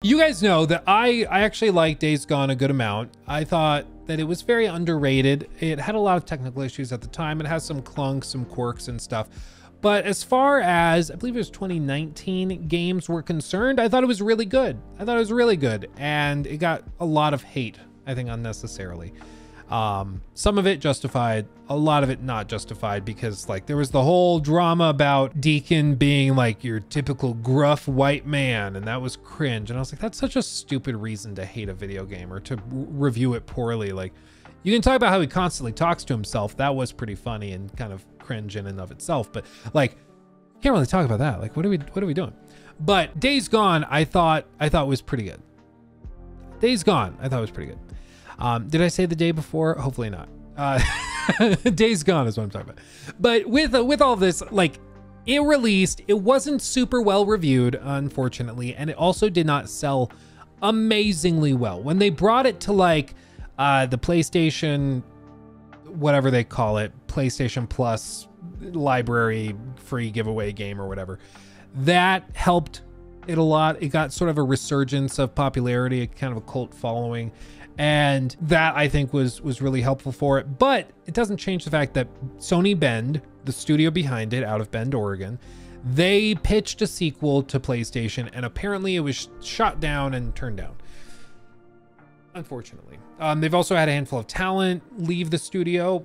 You guys know that I actually like Days Gone a good amount. I thought that it was very underrated. It had a lot of technical issues at the time. It has some clunks, some quirks and stuff. But as far as, I believe it was 2019 games were concerned, I thought it was really good. I thought it was really good. And it got a lot of hate, I think, unnecessarily. Some of it justified, a lot of it not justified, because like there was the whole drama about Deacon being like your typical gruff white man, and that was cringe. And I was like, that's such a stupid reason to hate a video game or to review it poorly. Like, you can talk about how he constantly talks to himself. That was pretty funny and kind of cringe in and of itself, but like, can't really talk about that. Like, what are we doing? But Days Gone, I thought was pretty good. Days Gone, I thought was pretty good. Did I say the day before? Hopefully not. Days Gone is what I'm talking about. But with all this, like, it released, it wasn't super well reviewed, unfortunately, and it also did not sell amazingly well. When they brought it to like the PlayStation, whatever they call it, PlayStation Plus library free giveaway game or whatever, that helped it a lot. It got sort of a resurgence of popularity, kind of a cult following. And that, I think, was really helpful for it. But it doesn't change the fact that Sony Bend, the studio behind it out of Bend, Oregon, they pitched a sequel to PlayStation, and apparently it was shot down and turned down, unfortunately. They've also had a handful of talent leave the studio.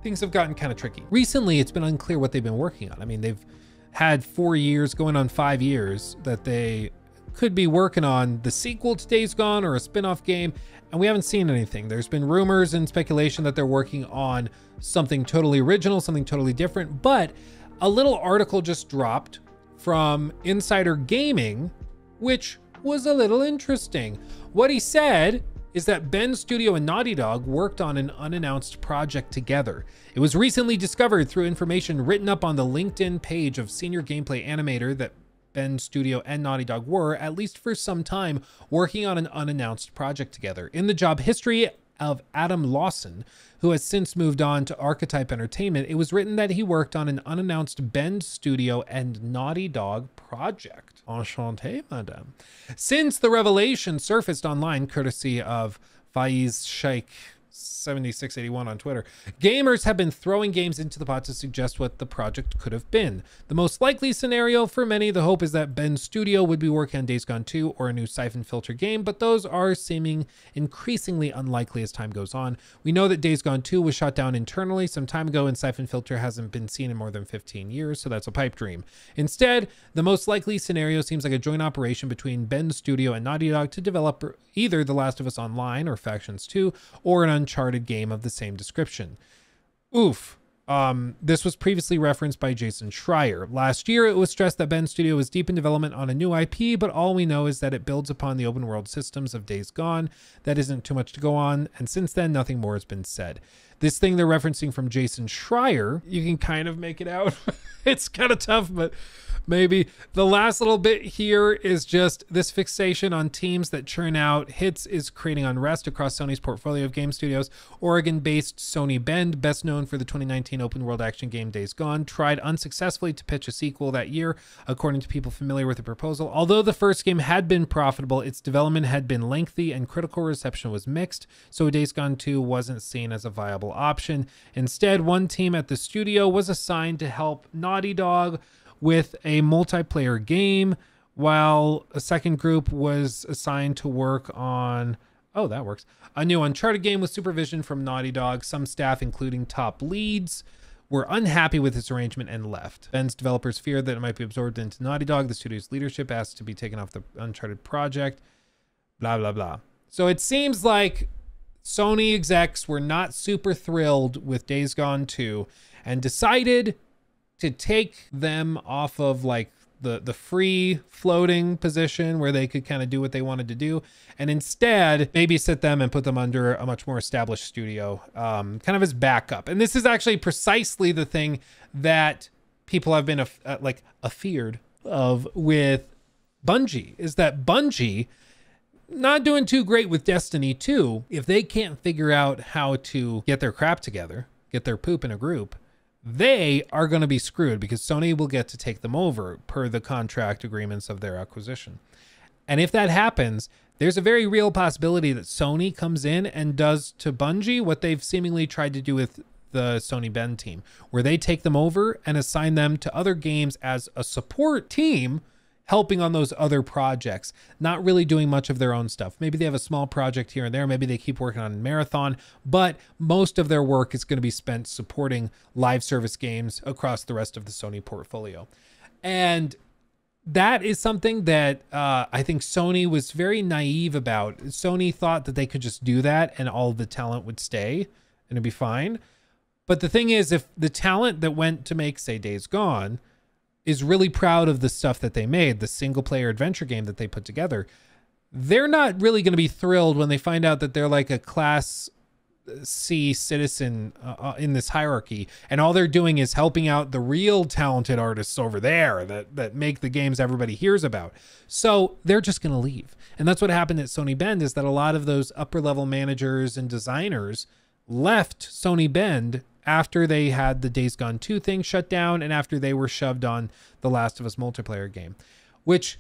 Things have gotten kind of tricky. Recently, it's been unclear what they've been working on. I mean, they've had 4 years, going on 5 years, that they could be working on the sequel to Days Gone or a spin-off game, and we haven't seen anything. There's been rumors and speculation that they're working on something totally original, something totally different, but a little article just dropped from Insider Gaming, which was a little interesting. What he said is that Bend Studio and Naughty Dog worked on an unannounced project together. It was recently discovered through information written up on the LinkedIn page of senior gameplay animator that Bend Studio and Naughty Dog were, at least for some time, working on an unannounced project together. In the job history of Adam Lawson, who has since moved on to Archetype Entertainment, it was written that he worked on an unannounced Bend Studio and Naughty Dog project. Enchanté, madame. Since the revelation surfaced online, courtesy of Faiz Sheikh 7681 on Twitter, gamers have been throwing games into the pot to suggest what the project could have been. The most likely scenario for many, the hope is that Bend Studio would be working on Days Gone 2 or a new Siphon Filter game, but those are seeming increasingly unlikely as time goes on. We know that Days Gone 2 was shot down internally some time ago, and Siphon Filter hasn't been seen in more than 15 years, so that's a pipe dream. Instead, the most likely scenario seems like a joint operation between Bend Studio and Naughty Dog to develop either The Last of Us Online or Factions 2 or an Uncharted game of the same description. Oof. This was previously referenced by Jason Schreier. Last year, it was stressed that Bend Studio was deep in development on a new IP, but all we know is that it builds upon the open world systems of Days Gone. That isn't too much to go on, and since then, nothing more has been said. This thing they're referencing from Jason Schreier, you can kind of make it out. It's kind of tough, but maybe. The last little bit here is just this fixation on teams that churn out hits is creating unrest across Sony's portfolio of game studios. Oregon-based Sony Bend, best known for the 2019 open world action game Days Gone, tried unsuccessfully to pitch a sequel that year, according to people familiar with the proposal. Although the first game had been profitable, its development had been lengthy and critical reception was mixed, so Days Gone 2 wasn't seen as a viable option. Instead, one team at the studio was assigned to help Naughty Dog with a multiplayer game, while a second group was assigned to work on, oh, that works, a new Uncharted game with supervision from Naughty Dog. Some staff, including top leads, were unhappy with this arrangement and left. Bend's developers feared that it might be absorbed into Naughty Dog. The studio's leadership asked to be taken off the Uncharted project, blah, blah, blah. So it seems like Sony execs were not super thrilled with Days Gone 2 and decided to take them off of like the free floating position where they could kind of do what they wanted to do, and instead babysit them and put them under a much more established studio, kind of as backup. And this is actually precisely the thing that people have been afeared of with Bungie, is that Bungie not doing too great with Destiny 2. If they can't figure out how to get their crap together, get their poop in a group, they are going to be screwed, because Sony will get to take them over per the contract agreements of their acquisition. And if that happens, there's a very real possibility that Sony comes in and does to Bungie what they've seemingly tried to do with the Sony Bend team, where they take them over and assign them to other games as a support team, helping on those other projects, not really doing much of their own stuff. Maybe they have a small project here and there. Maybe they keep working on Marathon, but most of their work is going to be spent supporting live service games across the rest of the Sony portfolio. And that is something that I think Sony was very naive about. Sony thought that they could just do that and all of the talent would stay and it'd be fine. But the thing is, if the talent that went to make, say, Days Gone is really proud of the stuff that they made, the single player adventure game that they put together, they're not really going to be thrilled when they find out that they're like a class C citizen in this hierarchy, and all they're doing is helping out the real talented artists over there that make the games everybody hears about. So they're just going to leave. And that's what happened at Sony Bend, is that a lot of those upper level managers and designers left Sony Bend after they had the Days Gone 2 thing shut down and after they were shoved on the Last of Us multiplayer game, which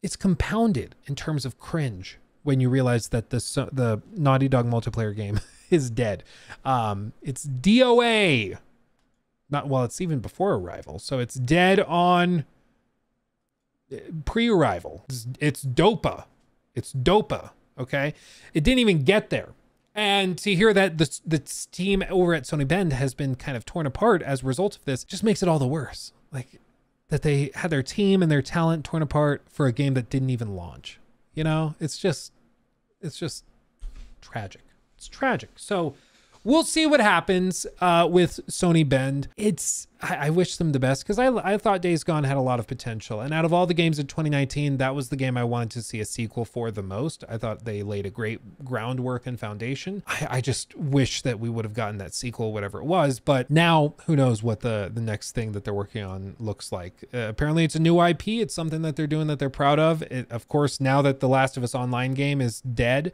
it's compounded in terms of cringe when you realize that the Naughty Dog multiplayer game is dead. It's DOA. Well, it's even before Arrival. So it's dead on pre-Arrival. It's DOPA. It's DOPA, okay? It didn't even get there. And to hear that the team over at Sony Bend has been kind of torn apart as a result of this just makes it all the worse. Like, that they had their team and their talent torn apart for a game that didn't even launch. You know, it's just tragic. It's tragic. So we'll see what happens with Sony Bend. I wish them the best, because I thought Days Gone had a lot of potential. And out of all the games in 2019, that was the game I wanted to see a sequel for the most. I thought they laid a great groundwork and foundation. I just wish that we would have gotten that sequel, whatever it was. But now, who knows what the next thing that they're working on looks like. Apparently, it's a new IP. It's something that they're doing that they're proud of. Of course, now that the Last of Us Online game is dead,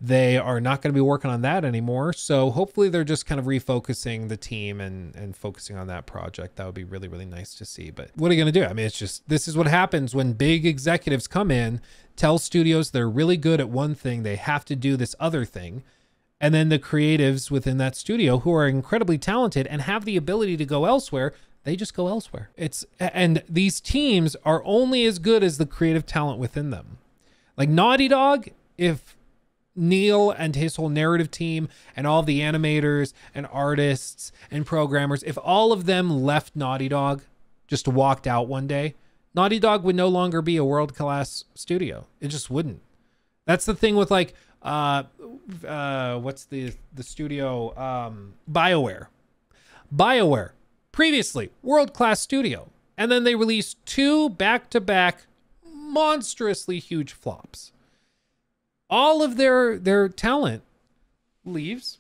they are not going to be working on that anymore. So hopefully they're just kind of refocusing the team and focusing on that project. That would be really, really nice to see. But what are you going to do? I mean, this is what happens when big executives come in, tell studios they're really good at one thing, they have to do this other thing. And then the creatives within that studio, who are incredibly talented and have the ability to go elsewhere, they just go elsewhere. And these teams are only as good as the creative talent within them. Like Naughty Dog, if Neil and his whole narrative team and all the animators and artists and programmers, if all of them left Naughty Dog, just walked out one day, Naughty Dog would no longer be a world-class studio. It just wouldn't. That's the thing with like, what's the studio? BioWare. BioWare, previously world-class studio. And then they released 2 back-to-back monstrously huge flops. All of their talent leaves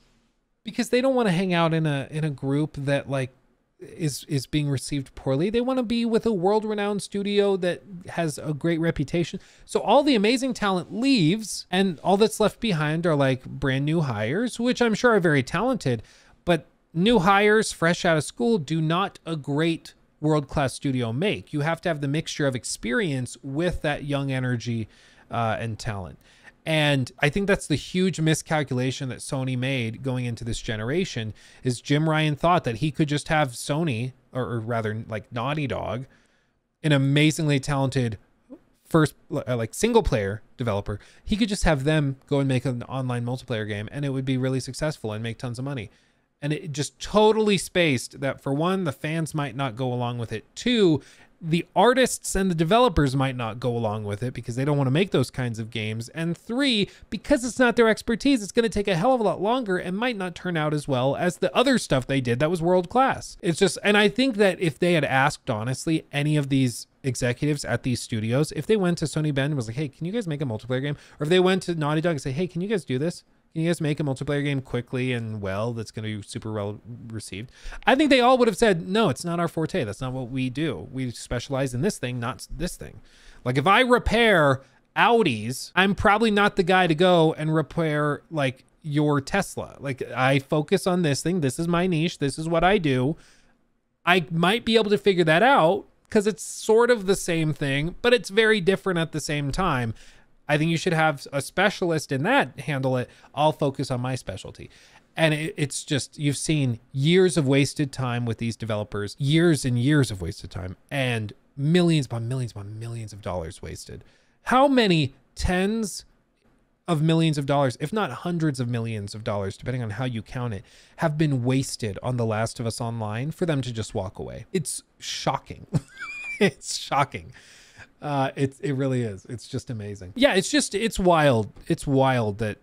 because they don't want to hang out in a group that like is being received poorly. They want to be with a world-renowned studio that has a great reputation. So all the amazing talent leaves, and all that's left behind are like brand new hires, which I'm sure are very talented, but new hires fresh out of school do not a great world-class studio make. You have to have the mixture of experience with that young energy and talent. And I think that's the huge miscalculation that Sony made going into this generation, is Jim Ryan thought that he could just have Sony, or rather like Naughty Dog, an amazingly talented first like single player developer. He could just have them go and make an online multiplayer game and it would be really successful and make tons of money. And it just totally spaced that. For one, the fans might not go along with it. 2, the artists and the developers might not go along with it because they don't want to make those kinds of games. And 3, because it's not their expertise, it's going to take a hell of a lot longer and might not turn out as well as the other stuff they did that was world class. It's just, and I think that if they had asked, honestly, any of these executives at these studios, if they went to Sony Bend and was like, hey, can you guys make a multiplayer game? Or if they went to Naughty Dog and say, hey, can you guys do this? Can you guys make a multiplayer game quickly and well that's going to be super well received? I think they all would have said, no, it's not our forte. That's not what we do. We specialize in this thing, not this thing. Like if I repair Audis, I'm probably not the guy to go and repair like your Tesla. Like I focus on this thing. This is my niche. This is what I do. I might be able to figure that out, because it's sort of the same thing, but it's very different at the same time. I think you should have a specialist in that handle it. I'll focus on my specialty. And it's just, you've seen years of wasted time with these developers, years and years of wasted time, and millions upon millions upon millions of dollars wasted. How many tens of millions of dollars, if not hundreds of millions of dollars, depending on how you count it, have been wasted on The Last of Us Online for them to just walk away? It's shocking. It's shocking. It really is. It's just amazing. Yeah, it's wild. It's wild that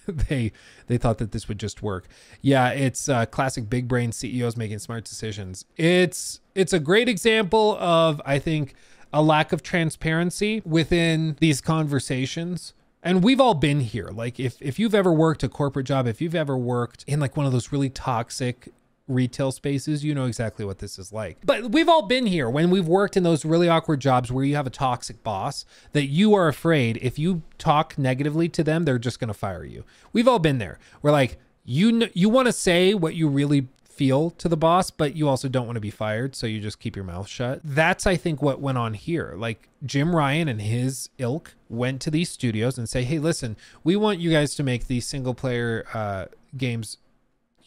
they thought that this would just work. Yeah, it's classic big brain CEOs making smart decisions. It's a great example of, I think, a lack of transparency within these conversations. And we've all been here. Like if you've ever worked a corporate job, if you've ever worked in like one of those really toxic retail spaces, you know exactly what this is like. But we've all been here when we've worked in those really awkward jobs where you have a toxic boss that you are afraid if you talk negatively to them, they're just going to fire you. We've all been there. We're like, you want to say what you really feel to the boss, but you also don't want to be fired, so you just keep your mouth shut. That's, I think, what went on here. Like Jim Ryan and his ilk went to these studios and say, hey, listen, we want you guys to make these single player games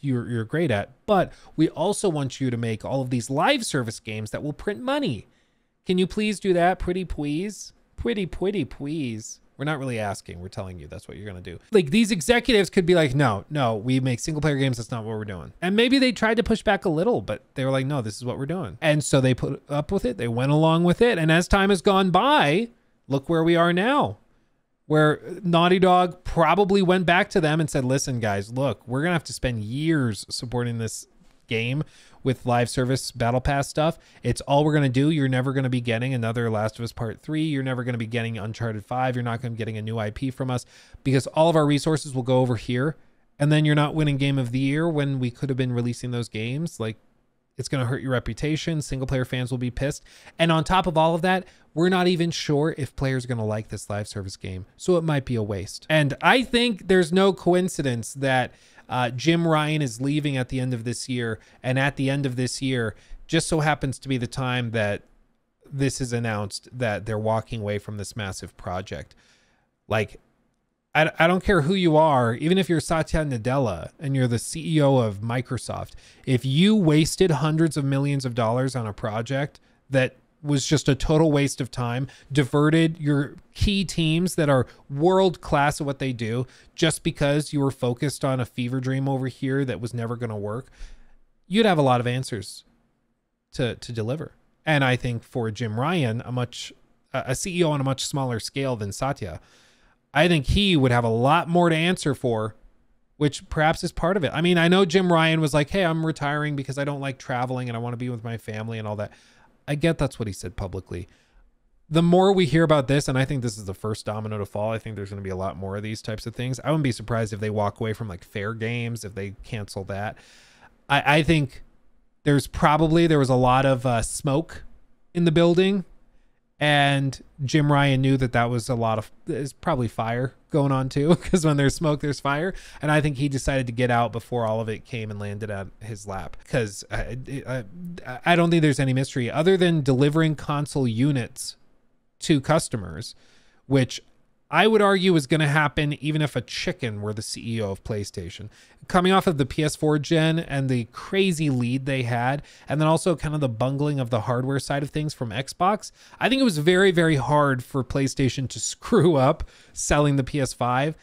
you're great at, but we also want you to make all of these live service games that will print money. Can you please do that? Pretty please? Pretty please. We're not really asking. We're telling you that's what you're going to do. Like these executives could be like, no, we make single player games. That's not what we're doing. And maybe they tried to push back a little, but they were like, no, this is what we're doing. And so they put up with it. They went along with it. And as time has gone by, look where we are now, where Naughty Dog probably went back to them and said, listen, guys, look, we're going to have to spend years supporting this game with live service battle pass stuff. It's all we're going to do. You're never going to be getting another Last of Us Part 3. You're never going to be getting Uncharted 5. You're not going to be getting a new IP from us because all of our resources will go over here. And then you're not winning Game of the Year when we could have been releasing those games. Like, it's going to hurt your reputation. Single player fans will be pissed. And on top of all of that, we're not even sure if players are going to like this live service game. So it might be a waste. And I think there's no coincidence that Jim Ryan is leaving at the end of this year. And at the end of this year, just so happens to be the time that this is announced that they're walking away from this massive project. Like, I don't care who you are, even if you're Satya Nadella and you're the CEO of Microsoft, if you wasted hundreds of millions of dollars on a project that was just a total waste of time, diverted your key teams that are world class at what they do just because you were focused on a fever dream over here that was never going to work, you'd have a lot of answers to deliver. And I think for Jim Ryan, a CEO on a much smaller scale than Satya, I think he would have a lot more to answer for, which perhaps is part of it. I mean, I know Jim Ryan was like, hey, I'm retiring because I don't like traveling and I want to be with my family and all that. I get that's what he said publicly. The more we hear about this, and I think this is the first domino to fall, I think there's going to be a lot more of these types of things. I wouldn't be surprised if they walk away from like Fair Games, if they cancel that. I think there was a lot of smoke in the building. And Jim Ryan knew that was there's probably fire going on too, because when there's smoke, there's fire. And I think he decided to get out before all of it came and landed at his lap, because I don't think there's any mystery other than delivering console units to customers, which I would argue is going to happen even if a chicken were the CEO of PlayStation. Coming off of the PS4 gen and the crazy lead they had, and then also kind of the bungling of the hardware side of things from Xbox, I think it was very, very hard for PlayStation to screw up selling the PS5,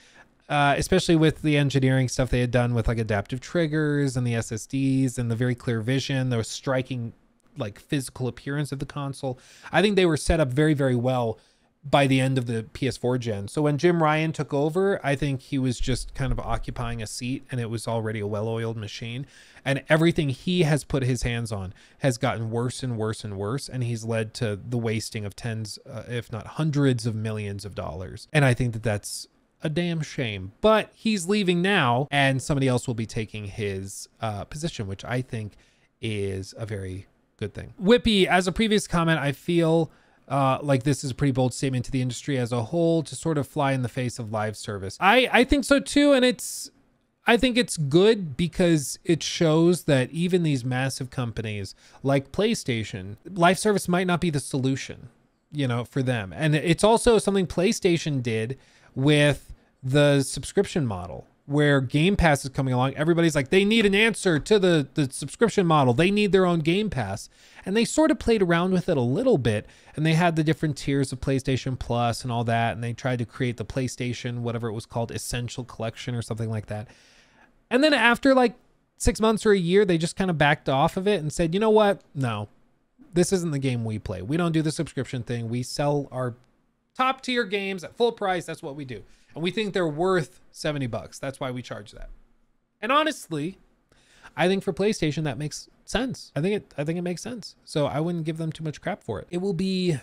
especially with the engineering stuff they had done with like adaptive triggers and the SSDs and the very clear vision, the striking like physical appearance of the console. I think they were set up very, very well by the end of the PS4 gen. So when Jim Ryan took over, I think he was just kind of occupying a seat, and it was already a well-oiled machine. And everything he has put his hands on has gotten worse and worse and worse. And he's led to the wasting of tens, if not hundreds of millions of dollars. And I think that that's a damn shame. But he's leaving now, and somebody else will be taking his position, which I think is a very good thing. Whippy, as a previous comment, I feel like this is a pretty bold statement to the industry as a whole to sort of fly in the face of live service. I think so too, and it's I think it's good because it shows that even these massive companies like PlayStation, live service might not be the solution, you know, for them. And it's also something PlayStation did with the subscription model, where Game Pass is coming along. Everybody's like, they need an answer to the subscription model. They need their own Game Pass. And they sort of played around with it a little bit. And they had the different tiers of PlayStation Plus and all that. And they tried to create the PlayStation, whatever it was called, Essential Collection or something like that. And then after like 6 months or a year, they just kind of backed off of it and said, you know what? No, this isn't the game we play. We don't do the subscription thing. We sell our top tier games at full price. That's what we do. And we think they're worth $70. That's why we charge that. And honestly, I think for PlayStation, that makes sense. I think it makes sense. So I wouldn't give them too much crap for it. It will be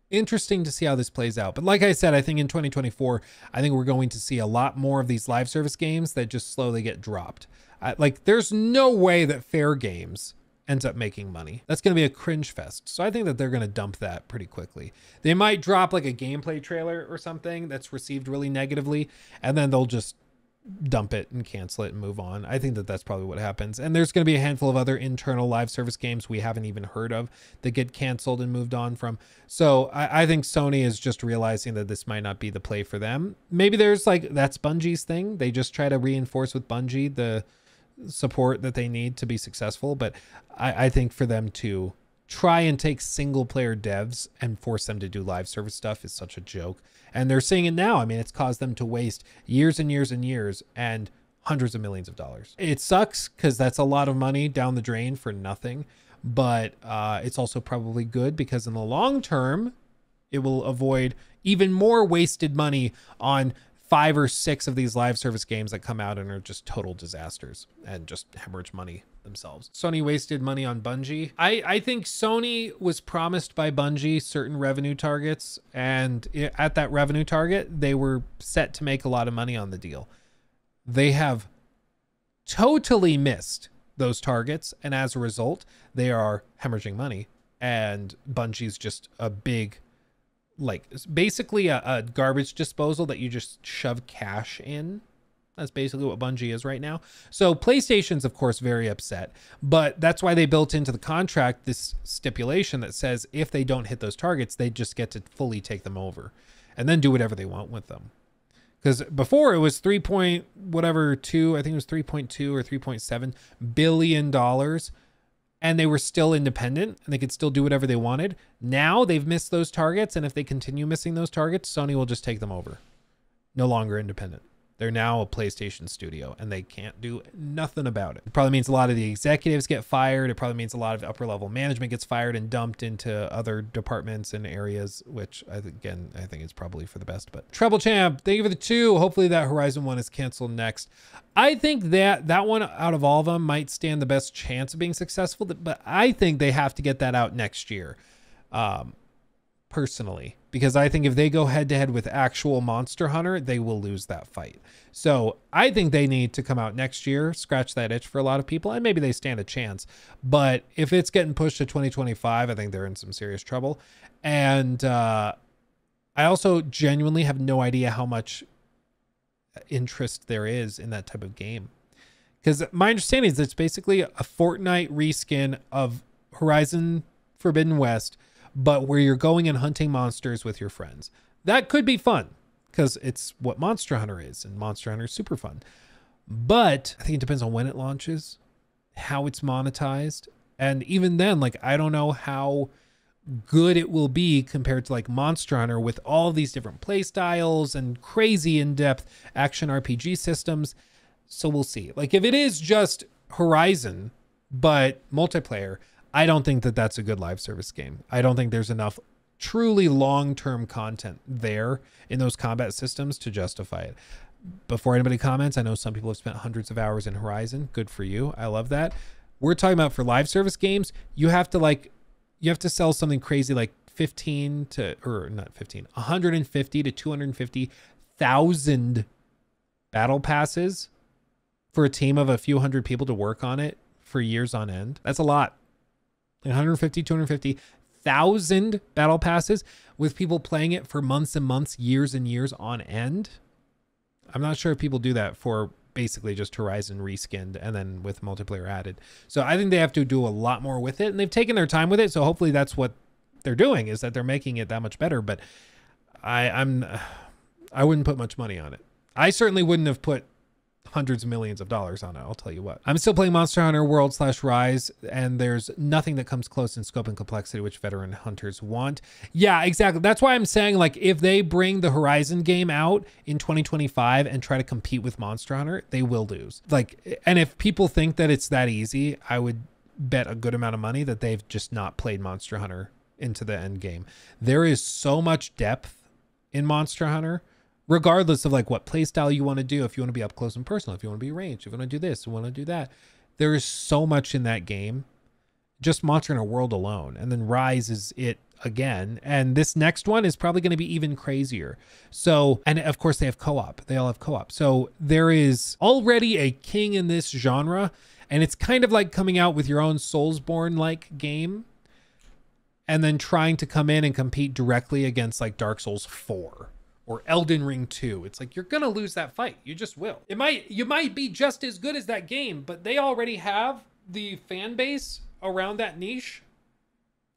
interesting to see how this plays out. But like I said, I think in 2024, I think we're going to see a lot more of these live service games that just slowly get dropped. Like there's no way that Fair Games ends up making money. That's going to be a cringe fest. So I think that they're going to dump that pretty quickly. They might drop like a gameplay trailer or something that's received really negatively, and then they'll just dump it and cancel it and move on. I think that that's probably what happens. And there's going to be a handful of other internal live service games we haven't even heard of that get canceled and moved on from. So I think Sony is just realizing that this might not be the play for them. Maybe there's like, that's Bungie's thing. They just try to reinforce with Bungie the support that they need to be successful. But I think for them to try and take single player devs and force them to do live service stuff is such a joke. And they're seeing it now. I mean, it's caused them to waste years and years and years and hundreds of millions of dollars. It sucks because that's a lot of money down the drain for nothing. But it's also probably good because in the long term, it will avoid even more wasted money on 5 or 6 of these live service games that come out and are just total disasters and just hemorrhage money themselves. Sony wasted money on Bungie. I think Sony was promised by Bungie certain revenue targets, and at that revenue target, they were set to make a lot of money on the deal. They have totally missed those targets, and as a result, they are hemorrhaging money, and Bungie's just a big, like basically a garbage disposal that you just shove cash in. That's basically what Bungie is right now. So PlayStation's of course very upset, but that's why they built into the contract this stipulation that says if they don't hit those targets, they just get to fully take them over and then do whatever they want with them. Because before it was 3 point whatever 2, I think it was 3.2 or 3.7 billion dollars. And they were still independent and they could still do whatever they wanted. Now they've missed those targets. And if they continue missing those targets, Sony will just take them over. No longer independent. They're now a PlayStation studio and they can't do nothing about it. It probably means a lot of the executives get fired. It probably means a lot of upper level management gets fired and dumped into other departments and areas, which I think it's probably for the best. But Treble Champ, thank you for the 2. Hopefully that Horizon one is canceled next. I think that one out of all of them might stand the best chance of being successful, but I think they have to get that out next year. Personally, because I think if they go head to head with actual Monster Hunter, they will lose that fight. So I think they need to come out next year, scratch that itch for a lot of people, and maybe they stand a chance. But if it's getting pushed to 2025, I think they're in some serious trouble. And I also genuinely have no idea how much interest there is in that type of game. Because my understanding is it's basically a Fortnite reskin of Horizon Forbidden West, but where you're going and hunting monsters with your friends. That could be fun because it's what Monster Hunter is, and Monster Hunter is super fun. But I think it depends on when it launches, how it's monetized. And even then, like, I don't know how good it will be compared to like Monster Hunter with all these different play styles and crazy in-depth action RPG systems. So we'll see. Like if it is just Horizon, but multiplayer, I don't think that that's a good live service game. I don't think there's enough truly long-term content there in those combat systems to justify it. Before anybody comments, I know some people have spent hundreds of hours in Horizon. Good for you. I love that. We're talking about for live service games, you have to sell something crazy like 150 to 250,000 battle passes for a team of a few hundred people to work on it for years on end. That's a lot. 150, 250,000 battle passes with people playing it for months and months, years and years on end. I'm not sure if people do that for basically just Horizon reskinned and then with multiplayer added. So I think they have to do a lot more with it, and they've taken their time with it. So hopefully that's what they're doing, is that they're making it that much better. But I wouldn't put much money on it. I certainly wouldn't have put hundreds of millions of dollars on it, I'll tell you what. I'm still playing Monster Hunter World / Rise, and there's nothing that comes close in scope and complexity which veteran hunters want. Yeah, exactly. That's why I'm saying, like, if they bring the Horizon game out in 2025 and try to compete with Monster Hunter, they will lose. Like, and if people think that it's that easy, I would bet a good amount of money that they've just not played Monster Hunter into the end game. There is so much depth in Monster Hunter, regardless of like what playstyle you want to do. If you want to be up close and personal, if you want to be ranged, if you want to do this, you want to do that, there is so much in that game, just Monster Hunter World alone. And then Rise is it again, and this next one is probably going to be even crazier. So, and of course they have co-op, they all have co-op. So there is already a king in this genre, and it's kind of like coming out with your own Soulsborne like game and then trying to come in and compete directly against like Dark Souls 4 or Elden Ring 2. It's like, you're gonna lose that fight. You just will. You might be just as good as that game, but they already have the fan base around that niche,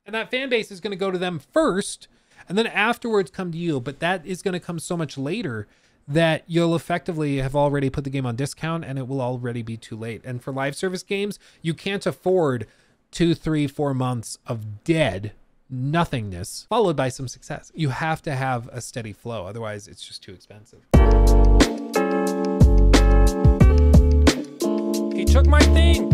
and that fan base is gonna go to them first, and then afterwards come to you. But that is gonna come so much later that you'll effectively have already put the game on discount, and it will already be too late. And for live service games, you can't afford 2, 3, 4 months of dead nothingness followed by some success. You have to have a steady flow, otherwise it's just too expensive. He took my thing.